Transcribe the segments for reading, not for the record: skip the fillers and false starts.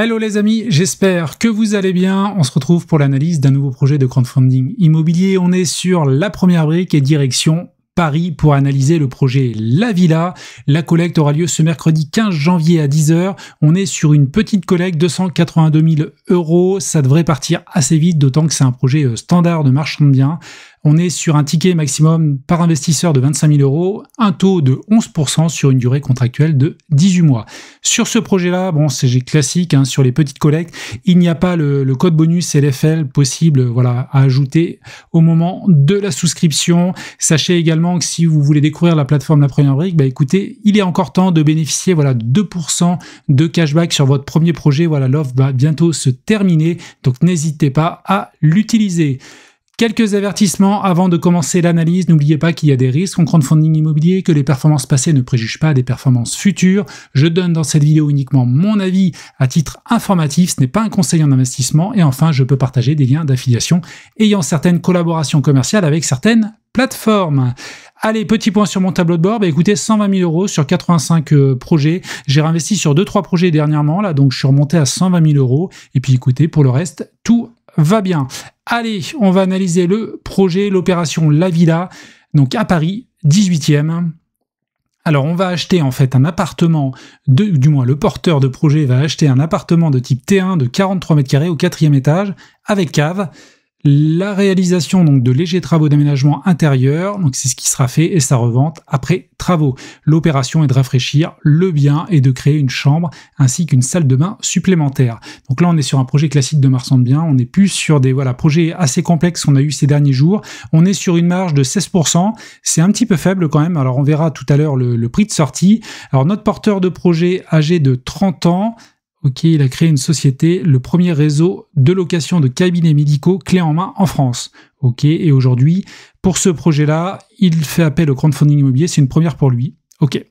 Hello les amis, j'espère que vous allez bien. On se retrouve pour l'analyse d'un nouveau projet de crowdfunding immobilier. On est sur la première brique et direction Paris pour analyser le projet La Villa. La collecte aura lieu ce mercredi 15 janvier à 10 h. On est sur une petite collecte, 282 000 €. Ça devrait partir assez vite, d'autant que c'est un projet standard de marchand de biens. On est sur un ticket maximum par investisseur de 25 000 €, un taux de 11% sur une durée contractuelle de 18 mois. Sur ce projet-là, bon, c'est classique, hein, sur les petites collectes, il n'y a pas le code bonus LFL possible, voilà, à ajouter au moment de la souscription. Sachez également que si vous voulez découvrir la plateforme La Première Brique, bah écoutez, il est encore temps de bénéficier, voilà, de 2% de cashback sur votre premier projet. Voilà, l'offre va bientôt se terminer, donc n'hésitez pas à l'utiliser. Quelques avertissements avant de commencer l'analyse. N'oubliez pas qu'il y a des risques en crowdfunding immobilier, que les performances passées ne préjugent pas des performances futures. Je donne dans cette vidéo uniquement mon avis à titre informatif, ce n'est pas un conseil en investissement. Et enfin, je peux partager des liens d'affiliation ayant certaines collaborations commerciales avec certaines plateformes. Allez, petit point sur mon tableau de bord. Bah, écoutez, 120 000 € sur 85 projets. J'ai réinvesti sur 2-3 projets dernièrement, là, donc je suis remonté à 120 000 €. Et puis écoutez, pour le reste, tout va bien. Allez, on va analyser le projet, l'opération La Villa, donc à Paris, 18e. Alors, on va acheter en fait un appartement, du moins le porteur de projet va acheter un appartement de type T1 de 43 mètres carrés au 4e étage, avec cave. La réalisation donc de légers travaux d'aménagement intérieur, donc c'est ce qui sera fait, et sa revente après travaux. L'opération est de rafraîchir le bien et de créer une chambre ainsi qu'une salle de bain supplémentaire. Donc là on est sur un projet classique de marchand de biens, on n'est plus sur des projets assez complexes qu'on a eu ces derniers jours. On est sur une marge de 16%, c'est un petit peu faible quand même. Alors on verra tout à l'heure le prix de sortie. Alors notre porteur de projet âgé de 30 ans, ok, il a créé une société, le premier réseau de location de cabinets médicaux clés en main en France. Ok, et aujourd'hui, pour ce projet-là, il fait appel au crowdfunding immobilier, c'est une première pour lui. Ok.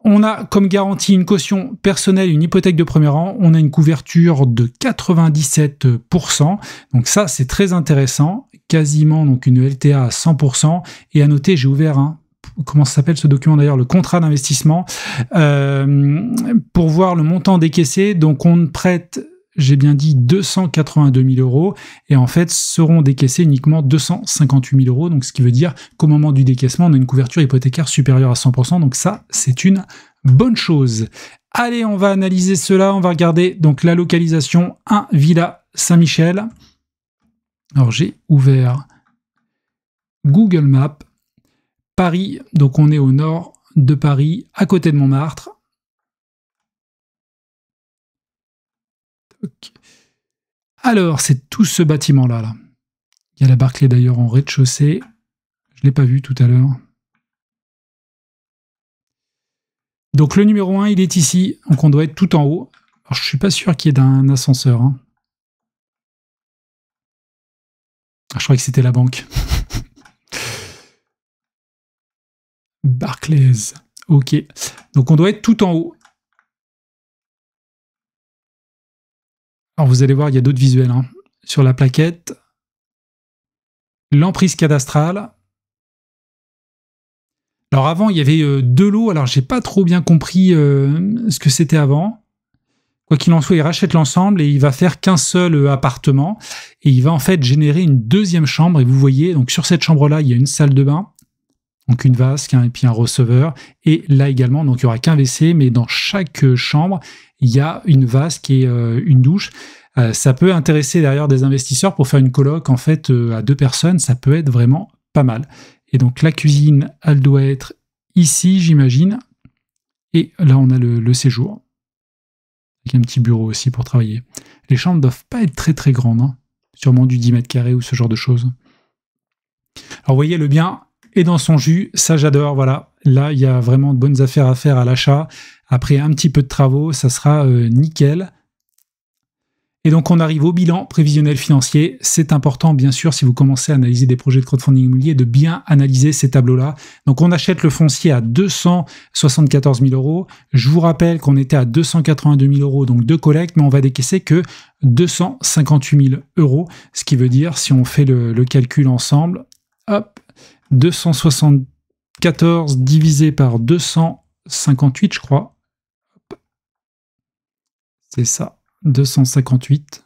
On a comme garantie une caution personnelle, une hypothèque de premier rang. On a une couverture de 97%. Donc ça, c'est très intéressant. Quasiment donc une LTA à 100%. Et à noter, j'ai ouvert comment ça s'appelle ce document d'ailleurs, le contrat d'investissement, pour voir le montant décaissé. Donc on prête, j'ai bien dit 282 000 €, et en fait seront décaissés uniquement 258 000 €, donc ce qui veut dire qu'au moment du décaissement, on a une couverture hypothécaire supérieure à 100%, donc ça c'est une bonne chose. Allez, on va analyser cela, on va regarder donc la localisation, 1 Villa Saint-Michel. Alors j'ai ouvert Google Maps, Paris, donc on est au nord de Paris, à côté de Montmartre. Alors, c'est tout ce bâtiment-là. Là. Il y a la Barclay d'ailleurs en rez-de-chaussée. Je ne l'ai pas vu tout à l'heure. Donc le numéro 1, il est ici. Donc on doit être tout en haut. Alors, je ne suis pas sûr qu'il y ait d'un ascenseur. Hein. Ah, je croyais que c'était la banque. Barclays. Ok. Donc on doit être tout en haut. Alors vous allez voir, il y a d'autres visuels. Hein. Sur la plaquette. L'emprise cadastrale. Alors avant, il y avait 2 lots. Alors j'ai pas trop bien compris ce que c'était avant. Quoi qu'il en soit, il rachète l'ensemble et il va faire qu'un seul appartement. Et il va en fait générer une deuxième chambre. Et vous voyez, donc sur cette chambre-là, il y a une salle de bain. Donc une vasque, et puis un receveur. Et là également, donc il n'y aura qu'un WC, mais dans chaque chambre, il y a une vasque et une douche. Ça peut intéresser derrière des investisseurs pour faire une coloc en fait à 2 personnes, ça peut être vraiment pas mal. Et donc la cuisine, elle doit être ici, j'imagine. Et là, on a le séjour. Avec un petit bureau aussi pour travailler. Les chambres ne doivent pas être très très grandes, hein. Sûrement du 10 mètres carrés ou ce genre de choses. Alors vous voyez, le bien et dans son jus, ça j'adore, voilà. Là, il y a vraiment de bonnes affaires à faire à l'achat. Après un petit peu de travaux, ça sera nickel. Et donc on arrive au bilan prévisionnel financier. C'est important, bien sûr, si vous commencez à analyser des projets de crowdfunding immobilier, de bien analyser ces tableaux-là. Donc on achète le foncier à 274 000 €. Je vous rappelle qu'on était à 282 000 €, donc de collecte, mais on va décaisser que 258 000 €. Ce qui veut dire, si on fait le calcul ensemble, hop, 274 divisé par 258, je crois. C'est ça. 258.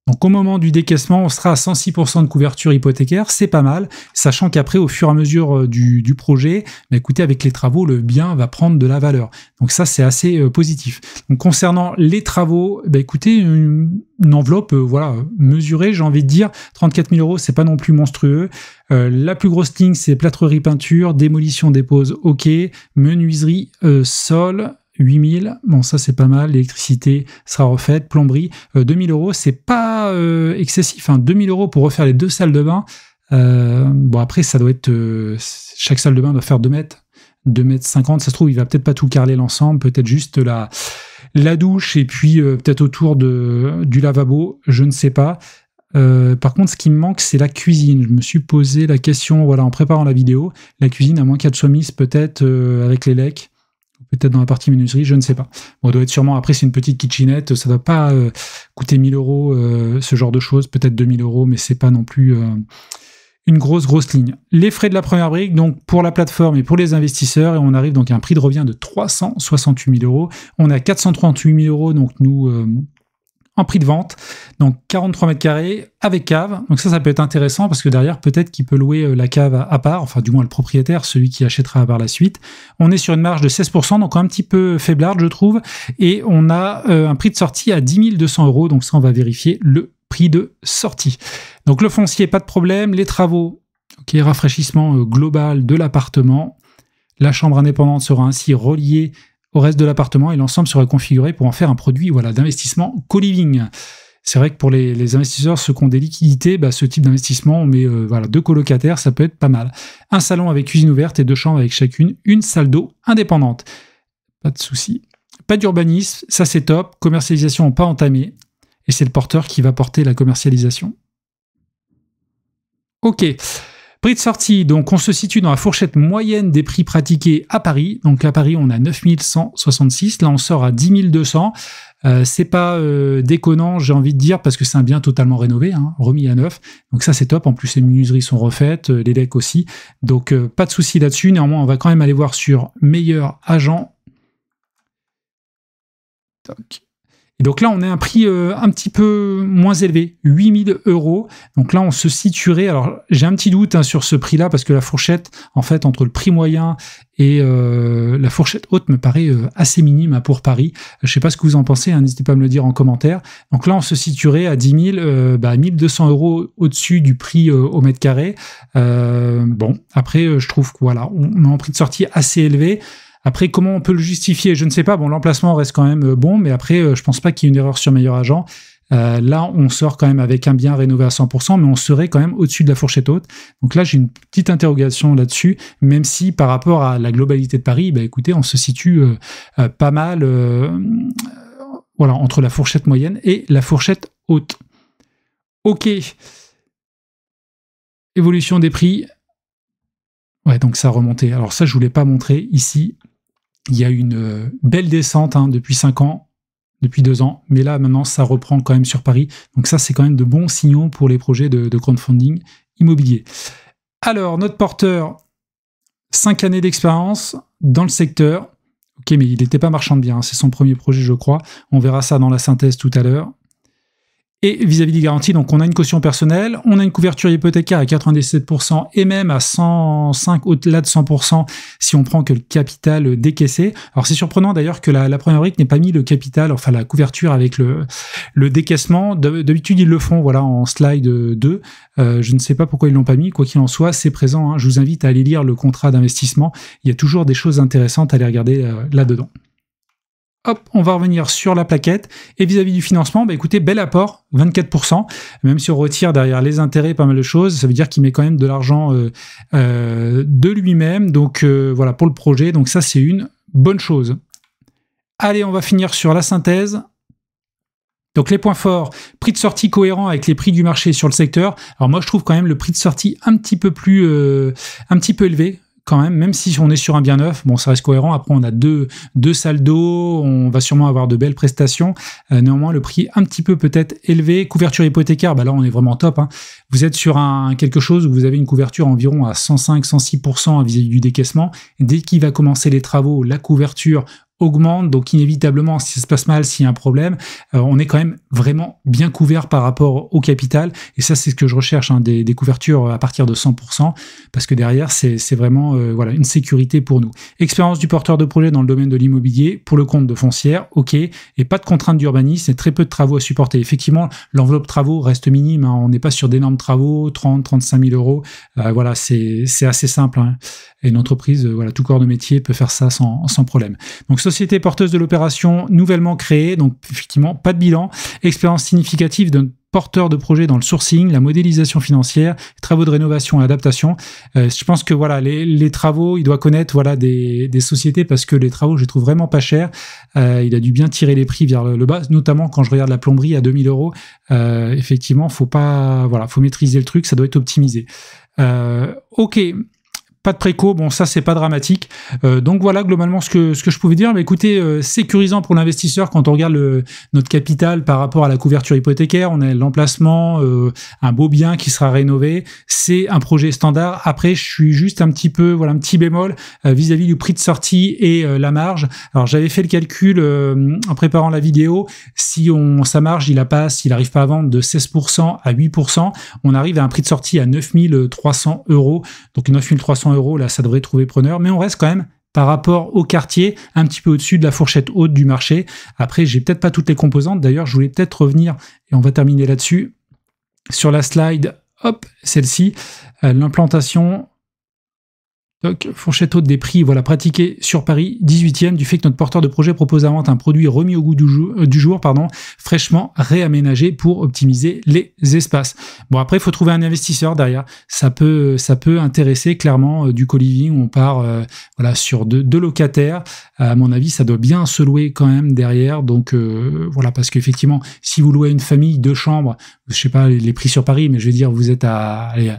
Donc au moment du décaissement, on sera à 106% de couverture hypothécaire, c'est pas mal, sachant qu'après, au fur et à mesure du projet, bah, écoutez, avec les travaux, le bien va prendre de la valeur. Donc ça, c'est assez positif. Donc concernant les travaux, bah, écoutez, une enveloppe voilà, mesurée, j'ai envie de dire, 34 000 €, c'est pas non plus monstrueux. La plus grosse ligne, c'est plâtrerie peinture, démolition dépose, ok, menuiserie, sol, 8000, bon ça c'est pas mal, l'électricité sera refaite, plomberie, 2000 €, c'est pas excessif, hein, 2000 € pour refaire les 2 salles de bain, bon après ça doit être, chaque salle de bain doit faire 2 mètres, 2 mètres 50, ça se trouve il va peut-être pas tout carreler l'ensemble, peut-être juste la douche et puis peut-être autour du lavabo, je ne sais pas. Par contre, ce qui me manque, c'est la cuisine. Je me suis posé la question, voilà, en préparant la vidéo, la cuisine, à moins qu'elle soit mise peut-être avec les lecs, peut-être dans la partie menuiserie, je ne sais pas. Bon, ça doit être sûrement, après c'est une petite kitchenette, ça ne doit pas coûter 1000 €, ce genre de choses, peut-être 2000 €, mais c'est pas non plus une grosse ligne. Les frais de la première brique, donc pour la plateforme et pour les investisseurs, et on arrive donc à un prix de revient de 368 000 €. On est à 438 000 €, donc nous, en prix de vente, donc 43 mètres carrés avec cave, donc ça peut être intéressant parce que derrière peut-être qu'il peut louer la cave à part, enfin du moins le propriétaire, celui qui achètera par la suite. On est sur une marge de 16%, donc un petit peu faiblarde je trouve, et on a un prix de sortie à 10 200 €, donc ça on va vérifier le prix de sortie. Donc le foncier, pas de problème, les travaux, ok, rafraîchissement global de l'appartement, la chambre indépendante sera ainsi reliée au reste de l'appartement et l'ensemble serait configuré pour en faire un produit voilà, d'investissement co-living. C'est vrai que pour les investisseurs, ceux qui ont des liquidités, bah, ce type d'investissement, on met voilà, 2 colocataires, ça peut être pas mal. Un salon avec cuisine ouverte et 2 chambres avec chacune une salle d'eau indépendante. Pas de souci. Pas d'urbanisme, ça c'est top. Commercialisation pas entamée. Et c'est le porteur qui va porter la commercialisation. Ok. Prix de sortie, donc on se situe dans la fourchette moyenne des prix pratiqués à Paris. Donc à Paris, on a 9166. Là, on sort à 10 200. C'est pas déconnant, j'ai envie de dire, parce que c'est un bien totalement rénové, hein, remis à neuf. Donc ça, c'est top. En plus, les menuiseries sont refaites, les decks aussi. Donc pas de souci là-dessus. Néanmoins, on va quand même aller voir sur meilleur agent. Toc. Et donc là, on est à un prix un petit peu moins élevé, 8000 €. Donc là, on se situerait... Alors, j'ai un petit doute hein, sur ce prix-là, parce que la fourchette, en fait, entre le prix moyen et la fourchette haute me paraît assez minime hein, pour Paris. Je ne sais pas ce que vous en pensez, hein, n'hésitez pas à me le dire en commentaire. Donc là, on se situerait à 10 000, 1200 € au-dessus du prix au mètre carré. Bon, après, je trouve que voilà, on a un prix de sortie assez élevé. Après, comment on peut le justifier? Je ne sais pas. Bon, l'emplacement reste quand même bon, mais après, je pense pas qu'il y ait une erreur sur meilleur agent. Là, on sort quand même avec un bien rénové à 100%, mais on serait quand même au-dessus de la fourchette haute. Donc là, j'ai une petite interrogation là-dessus, même si par rapport à la globalité de Paris, bah, écoutez, on se situe pas mal voilà, entre la fourchette moyenne et la fourchette haute. Ok. Évolution des prix. Ouais, donc ça a remonté. Alors ça, je ne voulais pas montrer ici. Il y a une belle descente hein, depuis 5 ans, depuis 2 ans, mais là maintenant ça reprend quand même sur Paris, donc ça c'est quand même de bons signaux pour les projets de crowdfunding immobilier. Alors notre porteur, 5 années d'expérience dans le secteur, ok mais il n'était pas marchand de biens, hein, c'est son premier projet je crois, on verra ça dans la synthèse tout à l'heure. Et vis-à-vis des garanties, donc on a une caution personnelle, on a une couverture hypothécaire à 97% et même à 105, au-delà de 100% si on prend que le capital décaissé. Alors c'est surprenant d'ailleurs que la première brique n'ait pas mis le capital, enfin la couverture avec le décaissement. D'habitude ils le font voilà, en slide 2. Je ne sais pas pourquoi ils l'ont pas mis, quoi qu'il en soit, c'est présent. Hein. Je vous invite à aller lire le contrat d'investissement. Il y a toujours des choses intéressantes à aller regarder là-dedans. Hop, on va revenir sur la plaquette. Et vis-à-vis du financement, bah écoutez, bel apport, 24%. Même si on retire derrière les intérêts pas mal de choses, ça veut dire qu'il met quand même de l'argent de lui-même. Donc voilà, pour le projet. Donc ça, c'est une bonne chose. Allez, on va finir sur la synthèse. Donc les points forts, prix de sortie cohérent avec les prix du marché sur le secteur. Alors moi, je trouve quand même le prix de sortie un petit peu élevé. Quand même si on est sur un bien neuf, bon, ça reste cohérent. Après, on a deux salles d'eau, on va sûrement avoir de belles prestations. Néanmoins, le prix un petit peu peut-être élevé. Couverture hypothécaire, bah là, on est vraiment top. Hein. Vous êtes sur quelque chose où vous avez une couverture environ à 105-106% vis-à-vis du décaissement. Dès qu'il va commencer les travaux, la couverture augmente, donc inévitablement, si ça se passe mal, s'il y a un problème, on est quand même vraiment bien couvert par rapport au capital, et ça c'est ce que je recherche, hein, des couvertures à partir de 100%, parce que derrière c'est vraiment voilà, une sécurité pour nous. Expérience du porteur de projet dans le domaine de l'immobilier, pour le compte de foncière, ok, et pas de contraintes d'urbanisme, et très peu de travaux à supporter. Effectivement, l'enveloppe travaux reste minime, hein, on n'est pas sur d'énormes travaux, 30-35 000 euros, voilà, c'est assez simple, hein. Et une entreprise, voilà, tout corps de métier peut faire ça sans problème. Donc, société porteuse de l'opération nouvellement créée, donc effectivement, pas de bilan. Expérience significative d'un porteur de projet dans le sourcing, la modélisation financière, travaux de rénovation et adaptation. Je pense que voilà, les travaux, il doit connaître voilà des sociétés, parce que les travaux, je les trouve vraiment pas chers. Il a dû bien tirer les prix vers le bas, notamment quand je regarde la plomberie à 2000 euros. Effectivement, faut maîtriser le truc, ça doit être optimisé. Ok. Pas de préco, bon ça c'est pas dramatique. Donc voilà globalement ce que je pouvais dire. Mais écoutez, sécurisant pour l'investisseur quand on regarde notre capital par rapport à la couverture hypothécaire. On a l'emplacement, un beau bien qui sera rénové. C'est un projet standard. Après je suis juste un petit bémol vis-à-vis du prix de sortie et la marge. Alors j'avais fait le calcul en préparant la vidéo. Si sa marge il arrive pas à vendre de 16% à 8%, on arrive à un prix de sortie à 9 300 €. Donc 9 300 €, là, ça devrait trouver preneur, mais on reste quand même, par rapport au quartier, un petit peu au-dessus de la fourchette haute du marché. Après, j'ai peut-être pas toutes les composantes. D'ailleurs, je voulais peut-être revenir, et on va terminer là-dessus, sur la slide, hop, celle-ci, l'implantation. Donc, fourchette haute des prix, voilà, pratiquée sur Paris, 18e, du fait que notre porteur de projet propose à vente un produit remis au goût du jour, fraîchement réaménagé pour optimiser les espaces. Bon, après, il faut trouver un investisseur derrière. Ça peut intéresser clairement du co-living. On part voilà, sur deux locataires. À mon avis, ça doit bien se louer quand même derrière. Donc, voilà, parce qu'effectivement, si vous louez une famille, 2 chambres, je sais pas les prix sur Paris, mais je veux dire, vous êtes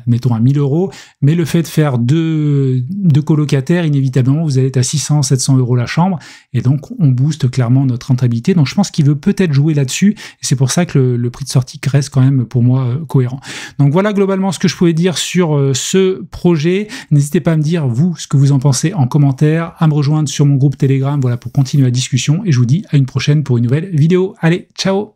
mettons à 1000 €. Mais le fait de faire deux colocataires, inévitablement, vous allez être à 600-700 € la chambre, et donc on booste clairement notre rentabilité. Donc je pense qu'il veut peut-être jouer là-dessus, et c'est pour ça que le prix de sortie reste quand même pour moi cohérent. Donc voilà globalement ce que je pouvais dire sur ce projet. N'hésitez pas à me dire vous ce que vous en pensez en commentaire, à me rejoindre sur mon groupe Telegram, voilà, pour continuer la discussion, et je vous dis à une prochaine pour une nouvelle vidéo. Allez, ciao!